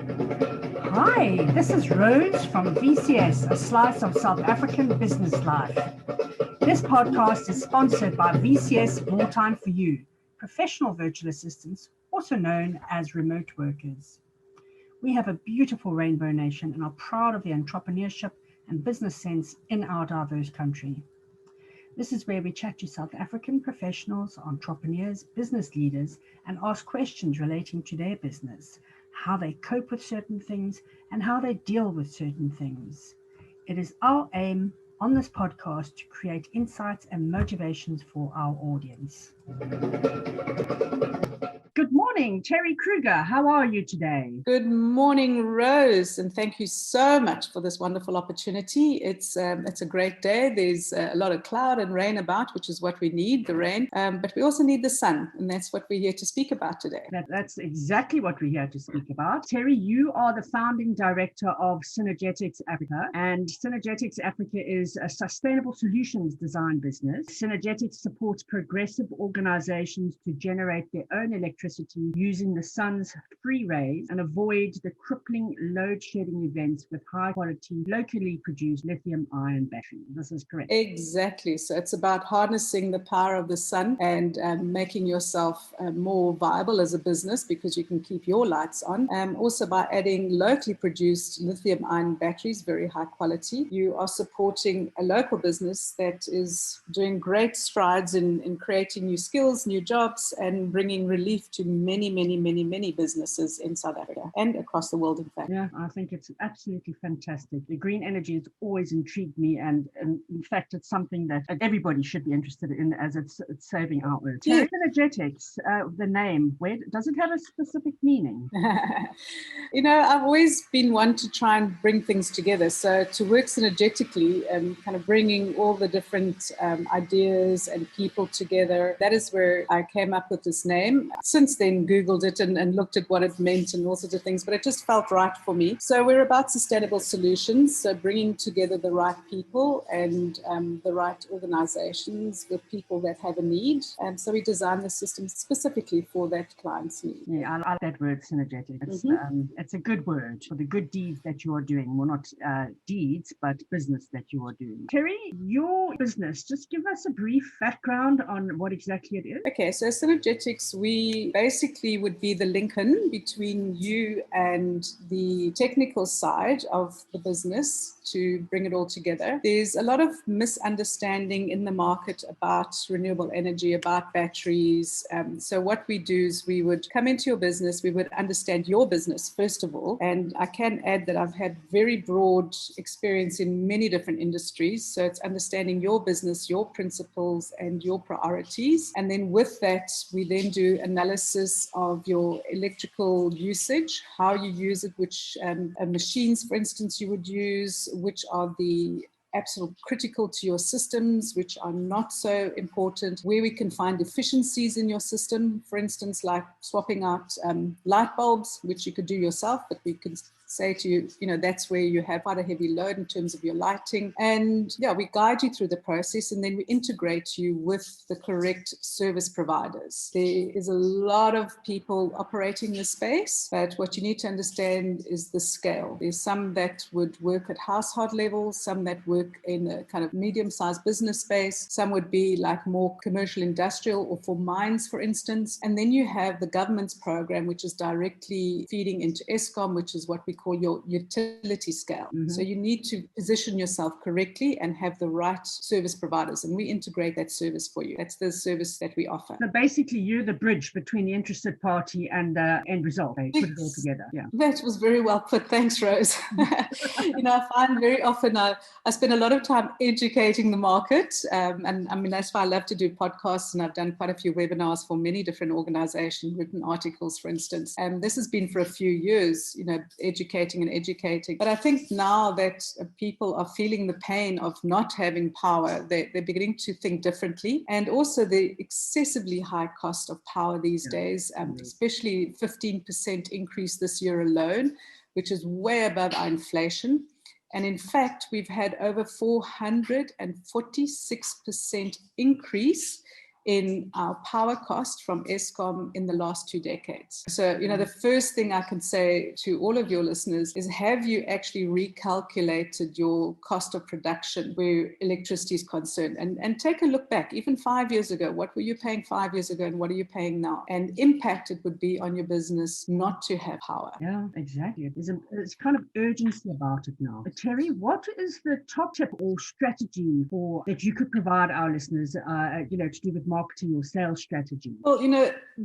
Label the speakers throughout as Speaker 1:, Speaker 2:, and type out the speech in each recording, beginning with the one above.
Speaker 1: Hi, this is Rose from VCS, a slice of South African business life. This podcast is sponsored by VCS More Time for You, professional virtual assistants, also known as remote workers. We have a beautiful rainbow nation and are proud of the entrepreneurship and business sense in our diverse country. This is where we chat to South African professionals, entrepreneurs, business leaders, and ask questions relating to their business, how they cope with certain things, and how they deal with certain things. It is our aim on this podcast to create insights and motivations for our audience. Good morning, Teri Kruger. How are you today?
Speaker 2: Good morning, Rose, and thank you so much for this wonderful opportunity. It's a great day. There's a lot of cloud and rain about, which is what we need, the rain, but we also need the sun, and that's what we're here to speak about today.
Speaker 1: That's exactly what we're here to speak about. Teri, you are the founding director of Synergetics Africa, and Synergetics Africa is a sustainable solutions design business. Synergetics supports progressive organizations to generate their own electricity using the sun's free rays and avoid the crippling load shedding events with high quality, locally produced lithium-ion batteries. This is correct.
Speaker 2: Exactly. So it's about harnessing the power of the sun and making yourself more viable as a business because you can keep your lights on. Also by adding locally produced lithium-ion batteries, very high quality. You are supporting a local business that is doing great strides in creating new skills, new jobs, and bringing relief to many businesses in South Africa and across the world, in fact.
Speaker 1: Yeah, I think it's absolutely fantastic. The green energy has always intrigued me, and in fact, it's something that everybody should be interested in as it's saving our earth.
Speaker 2: Yeah.
Speaker 1: Synergetics, the name, where does it have a specific meaning?
Speaker 2: I've always been one to try and bring things together. So to work synergetically and kind of bringing all the different ideas and people together, that is where I came up with this name. Since then, Googled it and looked at what it meant and all sorts of things, but it just felt right for me. So we're about sustainable solutions, so bringing together the right people and the right organizations with people that have a need. And so we designed the system specifically for that client's need.
Speaker 1: Yeah, I like that word, synergetic. It's a good word for the good deeds that you are doing. Well, not deeds, but business that you are doing. Teri, your business, just give us a brief background on what exactly it is.
Speaker 2: Okay, so Synergetics, we basically would be the link-in between you and the technical side of the business to bring it all together. There's a lot of misunderstanding in the market about renewable energy, about batteries. So what we do is we would come into your business, we would understand your business first of all. And I can add that I've had very broad experience in many different industries. So it's understanding your business, your principles and your priorities. And then with that, we then do analysis of your electrical usage, how you use it, which machines, for instance, you would use, which are the absolute critical to your systems, which are not so important, where we can find efficiencies in your system, for instance, like swapping out light bulbs, which you could do yourself, but we can say to you, that's where you have quite a heavy load in terms of your lighting. And we guide you through the process and then we integrate you with the correct service providers. There is a lot of people operating this space, but what you need to understand is the scale. There's some that would work at household level, some that work in a kind of medium-sized business space, some would be like more commercial industrial or for mines, for instance. And then you have the government's program, which is directly feeding into Eskom, which is what we call your utility scale. Mm-hmm. So you need to position yourself correctly and have the right service providers, and we integrate that service for you. That's the service that we offer.
Speaker 1: So basically, you're the bridge between the interested party and the end result. They put it all together. Yeah,
Speaker 2: that was very well put. Thanks, Rose. I find very often I spend a lot of time educating the market, and I mean that's why I love to do podcasts, and I've done quite a few webinars for many different organizations, written articles, for instance. And this has been for a few years, educating. But I think now that people are feeling the pain of not having power, they're beginning to think differently. And also the excessively high cost of power these days, especially 15% increase this year alone, which is way above our inflation. And in fact, we've had over 446% increase in our power cost from Eskom in the last 2 decades. So, the first thing I can say to all of your listeners is, have you actually recalculated your cost of production where electricity is concerned? And take a look back, even 5 years ago, what were you paying 5 years ago and what are you paying now? And impact it would be on your business not to have power.
Speaker 1: Yeah, exactly. There's kind of urgency about it now. But Teri, what is the top tip or strategy that you could provide our listeners, to do with marketing or sales strategy?
Speaker 2: Well,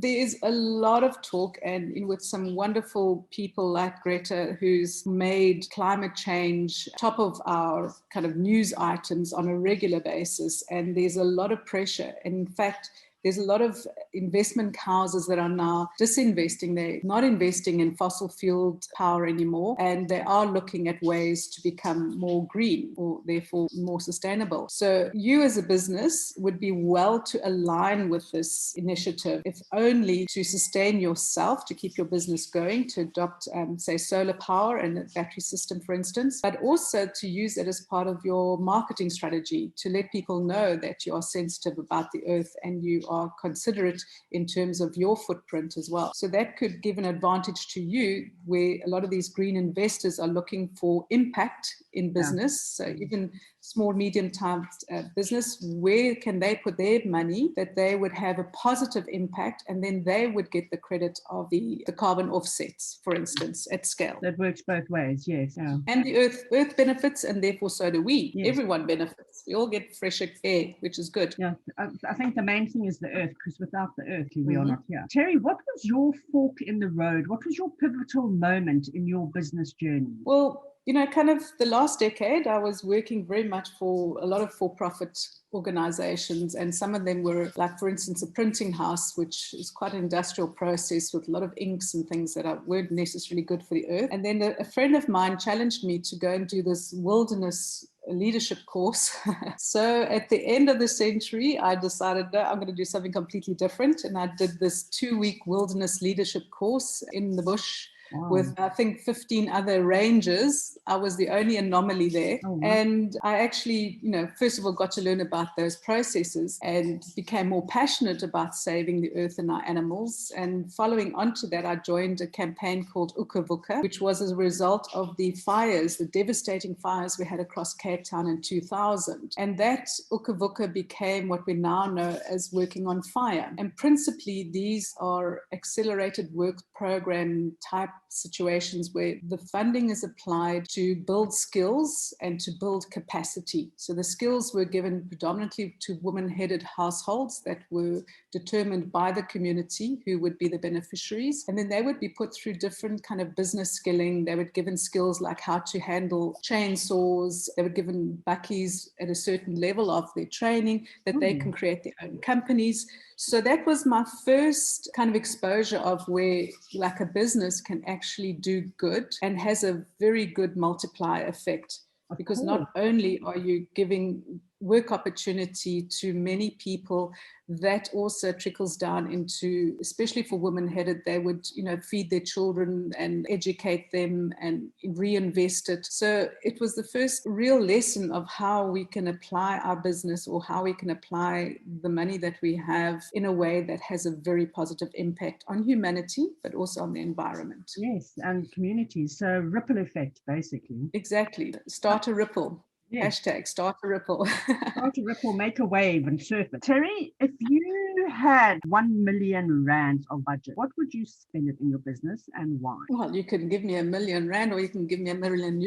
Speaker 2: there is a lot of talk, and with some wonderful people like Greta, who's made climate change top of our kind of news items on a regular basis. And there's a lot of pressure. And in fact, there's a lot of investment houses that are now disinvesting. They're not investing in fossil fueled power anymore, and they are looking at ways to become more green or therefore more sustainable. So you as a business would be well to align with this initiative, if only to sustain yourself, to keep your business going, to adopt, say, solar power and a battery system, for instance, but also to use it as part of your marketing strategy to let people know that you are sensitive about the earth and you are considerate in terms of your footprint as well. So that could give an advantage to you, where a lot of these green investors are looking for impact in business. So even small, medium-sized business, where can they put their money that they would have a positive impact, and then they would get the credit of the carbon offsets, for instance, at scale.
Speaker 1: That works both ways, yes. Yeah.
Speaker 2: And the earth benefits, and therefore so do we. Yes. Everyone benefits. We all get fresher air, which is good.
Speaker 1: Yeah, I think the main thing is the earth, because without the earth, we are not here. Teri, what was your fork in the road? What was your pivotal moment in your business journey?
Speaker 2: Well, kind of the last decade, I was working very much for a lot of for-profit organizations, and some of them were, like, for instance, a printing house, which is quite an industrial process with a lot of inks and things that weren't necessarily good for the earth. And then a friend of mine challenged me to go and do this wilderness leadership course. So at the end of the century, I decided, no, I'm going to do something completely different. And I did this 2-week wilderness leadership course in the bush. Wow. With, I think, 15 other rangers. I was the only anomaly there. Oh, wow. And I actually, first of all, got to learn about those processes and became more passionate about saving the earth and our animals. And following on to that, I joined a campaign called Ukuvuka, which was as a result of the fires, the devastating fires we had across Cape Town in 2000. And that Ukuvuka became what we now know as Working on Fire. And principally, these are accelerated work program type situations where the funding is applied to build skills and to build capacity. So the skills were given predominantly to women-headed households that were determined by the community who would be the beneficiaries. And then they would be put through different kind of business skilling. They were given skills like how to handle chainsaws. They were given buckies at a certain level of their training that they can create their own companies. So that was my first kind of exposure of where, like, a business can actually do good and has a very good multiplier effect. Because not only are you giving work opportunity to many people, that also trickles down into, especially for women-headed, they would, feed their children and educate them and reinvest it. So it was the first real lesson of how we can apply our business, or how we can apply the money that we have in a way that has a very positive impact on humanity, but also on the environment.
Speaker 1: Yes, and communities. So ripple effect, basically.
Speaker 2: Exactly. Start a ripple. Yes. Hashtag start a ripple.
Speaker 1: Start a ripple, make a wave and surf it. Teri, if you had 1 million rands of budget, what would you spend it in your business and why?
Speaker 2: Well, you can give me R1 million, or you can give me €1 million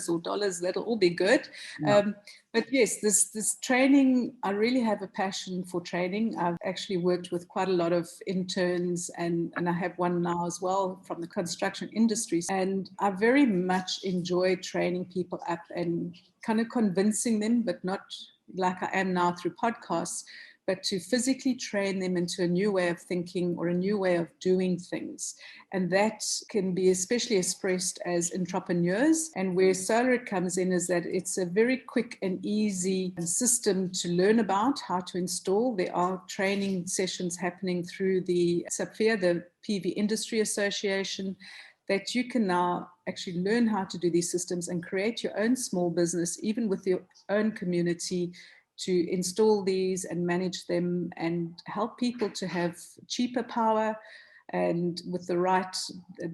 Speaker 2: or dollars. That'll all be good. Yeah. But yes, this training, I really have a passion for training. I've actually worked with quite a lot of interns, and I have one now as well from the construction industries. And I very much enjoy training people up and kind of convincing them, but not like I am now through podcasts, but to physically train them into a new way of thinking or a new way of doing things. And that can be especially expressed as entrepreneurs. And where Solar comes in is that it's a very quick and easy system to learn about, how to install. There are training sessions happening through the SAPFIA, the PV Industry Association, that you can now actually learn how to do these systems and create your own small business, even with your own community, to install these and manage them and help people to have cheaper power, and with the right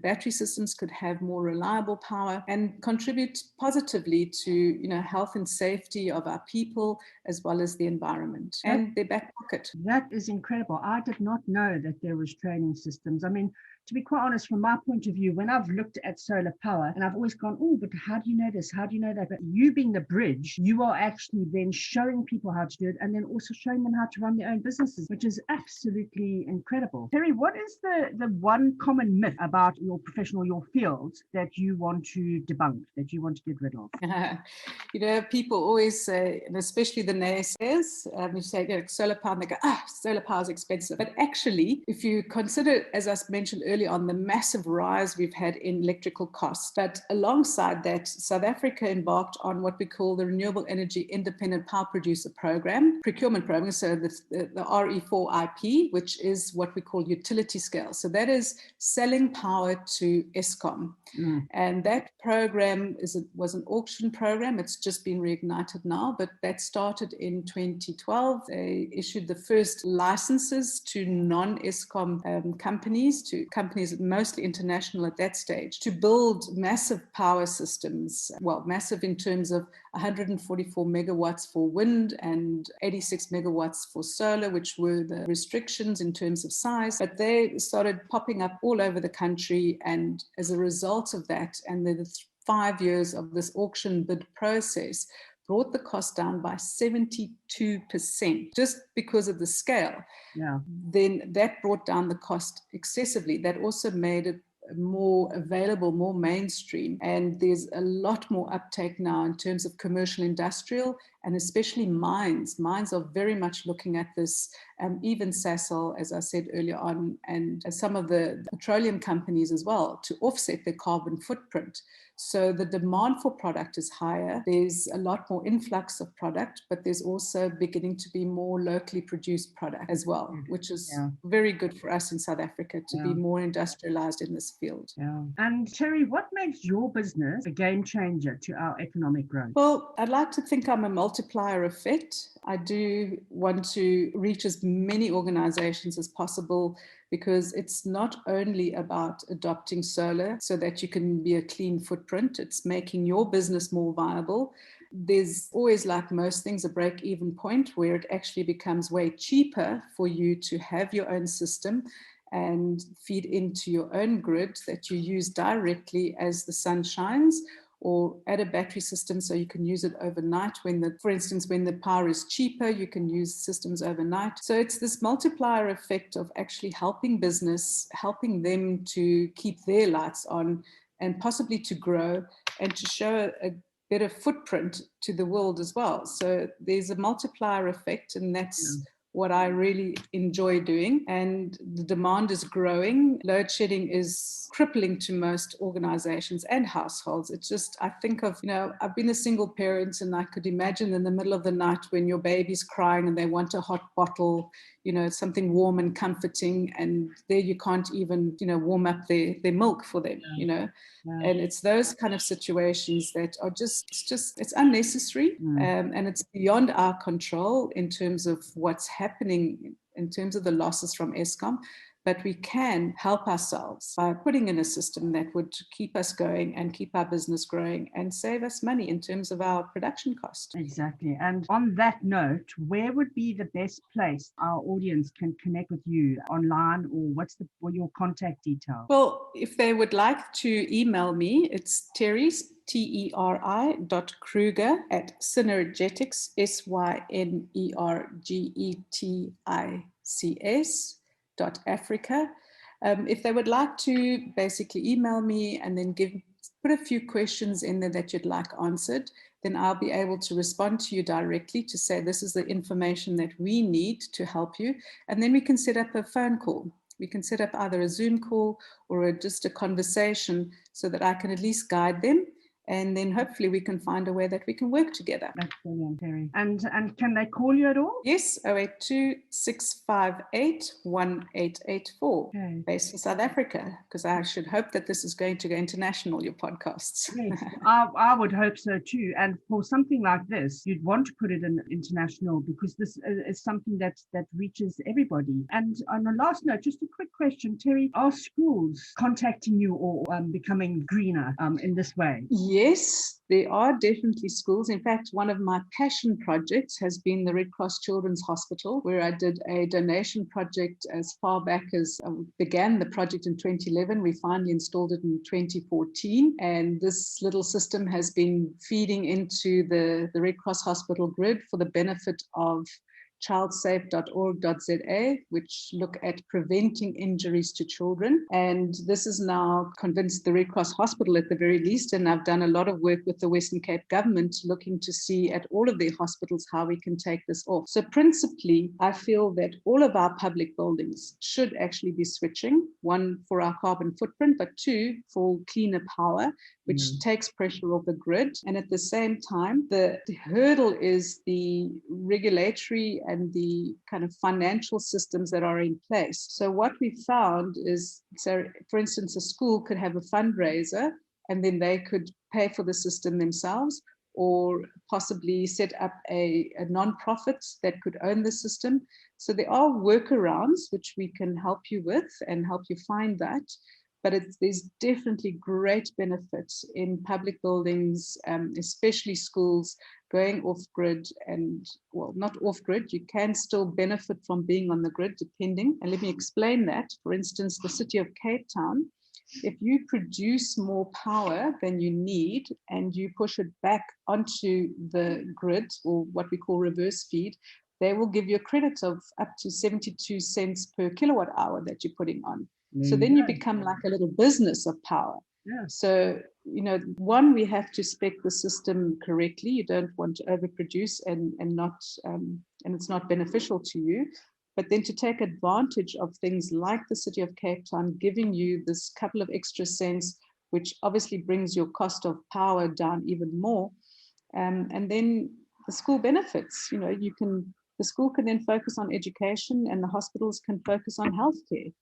Speaker 2: battery systems could have more reliable power and contribute positively to health and safety of our people as well as the environment and their back pocket.
Speaker 1: That is incredible. I did not know that there was training systems. I mean, to be quite honest, from my point of view, when I've looked at solar power, and I've always gone, oh, but how do you know this? How do you know that? But you being the bridge, you are actually then showing people how to do it and then also showing them how to run their own businesses, which is absolutely incredible. Teri, what is the one common myth about your profession or your field that you want to debunk, that you want to get rid of?
Speaker 2: People always say, and especially the naysayers, you say solar power, and they go, solar power is expensive. But actually, if you consider, as I mentioned earlier on, the massive rise we've had in electrical costs, but alongside that, South Africa embarked on what we call the Renewable Energy Independent Power Producer Procurement Program, so the RE4IP, which is what we call utility scale. So that is selling power to Eskom. And that program was an auction program. It's just been reignited now, but that started in 2012. They issued the first licenses to non-Eskom companies, to companies mostly international at that stage, to build massive power systems. Well, massive in terms of 144 megawatts for wind and 86 megawatts for solar, which were the restrictions in terms of size. But they started popping up all over the country, and as a result of that, and the 5 years of this auction bid process, brought the cost down by 72% just because of the scale. Then that brought down the cost excessively. That also made it more available, more mainstream, and there's a lot more uptake now in terms of commercial, industrial, and especially mines. Mines are very much looking at this, even Sasol, as I said earlier on, and some of the petroleum companies as well, to offset their carbon footprint. So the demand for product is higher. There's a lot more influx of product, but there's also beginning to be more locally produced product as well, which is very good for us in South Africa to be more industrialized in this field.
Speaker 1: And Teri, what makes your business a game changer to our economic growth?
Speaker 2: Well, I'd like to think I'm a multiplier effect. I do want to reach as many organizations as possible, because it's not only about adopting solar so that you can be a clean footprint, it's making your business more viable. There's always, like most things, a break-even point where it actually becomes way cheaper for you to have your own system and feed into your own grid that you use directly as the sun shines, or add a battery system so you can use it overnight for instance, when the power is cheaper, you can use systems overnight. So it's this multiplier effect of actually helping business, helping them to keep their lights on and possibly to grow and to show a better footprint to the world as well. So there's a multiplier effect, and that's what I really enjoy doing. And the demand is growing. Load shedding is crippling to most organizations and households. It's just, I think of, I've been a single parent, and I could imagine in the middle of the night when your baby's crying and they want a hot bottle, something warm and comforting, and there you can't even, warm up their milk for them, And it's those kind of situations that are it's unnecessary, and it's beyond our control in terms of what's happening in terms of the losses from Eskom. But we can help ourselves by putting in a system that would keep us going and keep our business growing and save us money in terms of our production cost.
Speaker 1: Exactly. And on that note, where would be the best place our audience can connect with you online, or what's your contact details?
Speaker 2: Well, if they would like to email me, it's Teri, Teri.Kruger@Synergetics, Synergetics.Africa. If they would like to basically email me and then put a few questions in there that you'd like answered, then I'll be able to respond to you directly to say this is the information that we need to help you. And then we can set up a phone call. We can set up either a Zoom call or just a conversation so that I can at least guide them And then hopefully we can find a way that we can work together.
Speaker 1: That's brilliant, Teri. And can they call you at all?
Speaker 2: Yes, 082-658-1884,
Speaker 1: Okay.
Speaker 2: based in South Africa, because I should hope that this is going to go international, your podcasts.
Speaker 1: Yes, I would hope so too. And for something like this, you'd want to put it in international because this is something that reaches everybody. And on the last note, just a quick question, Teri, are schools contacting you or becoming greener in this way?
Speaker 2: Yes, there are definitely schools. In fact, one of my passion projects has been the Red Cross Children's Hospital, where I did a donation project as far back as began the project in 2011. We finally installed it in 2014. And this little system has been feeding into the Red Cross Hospital grid for the benefit of childsafe.org.za, which look at preventing injuries to children. And this is now convinced the Red Cross Hospital at the very least, and I've done a lot of work with the Western Cape government looking to see at all of their hospitals how we can take this off. So principally, I feel that all of our public buildings should actually be switching, one for our carbon footprint, but two for cleaner power, which takes pressure off the grid. And at the same time, the hurdle is the regulatory and the kind of financial systems that are in place. So what we found is, so for instance, a school could have a fundraiser and then they could pay for the system themselves, or possibly set up a non-profit that could own the system. So there are workarounds which we can help you with and help you find that. But there's definitely great benefits in public buildings, especially schools, going off-grid and, well, not off-grid. You can still benefit from being on the grid, depending. And let me explain that. For instance, the city of Cape Town, if you produce more power than you need and you push it back onto the grid, or what we call reverse feed, they will give you a credit of up to 72 cents per kilowatt hour that you're putting on. So then you become like a little business of power.
Speaker 1: Yeah.
Speaker 2: So, one, we have to spec the system correctly. You don't want to overproduce and it's not beneficial to you. But then to take advantage of things like the city of Cape Town giving you this couple of extra cents, which obviously brings your cost of power down even more. And then the school benefits, the school can then focus on education and the hospitals can focus on healthcare,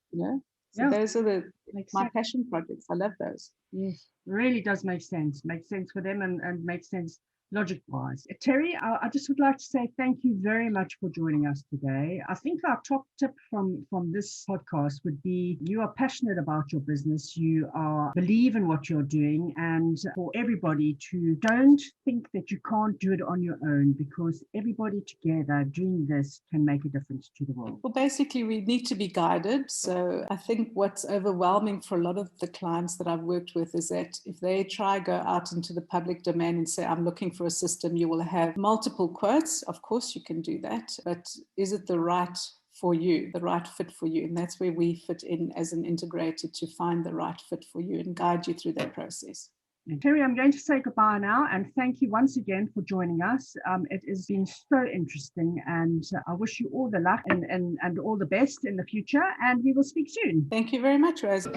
Speaker 2: So those are my passion projects. I love those.
Speaker 1: Yes, really does make sense. Makes sense for them and makes sense logic-wise. Teri, I just would like to say thank you very much for joining us today. I think our top tip from this podcast would be you are passionate about your business, you believe in what you're doing, and for everybody to don't think that you can't do it on your own, because everybody together doing this can make a difference to the world.
Speaker 2: Well, basically, we need to be guided. So I think what's overwhelming for a lot of the clients that I've worked with is that if they go out into the public domain and say, I'm looking for a system, you will have multiple quotes. Of course, you can do that, but is it the right for you, the right fit for you? And that's where we fit in as an integrator to find the right fit for you and guide you through that process.
Speaker 1: Teri, I'm going to say goodbye now and thank you once again for joining us. It has been so interesting and I wish you all the luck and all the best in the future, and we will speak soon.
Speaker 2: Thank you very much, Rose.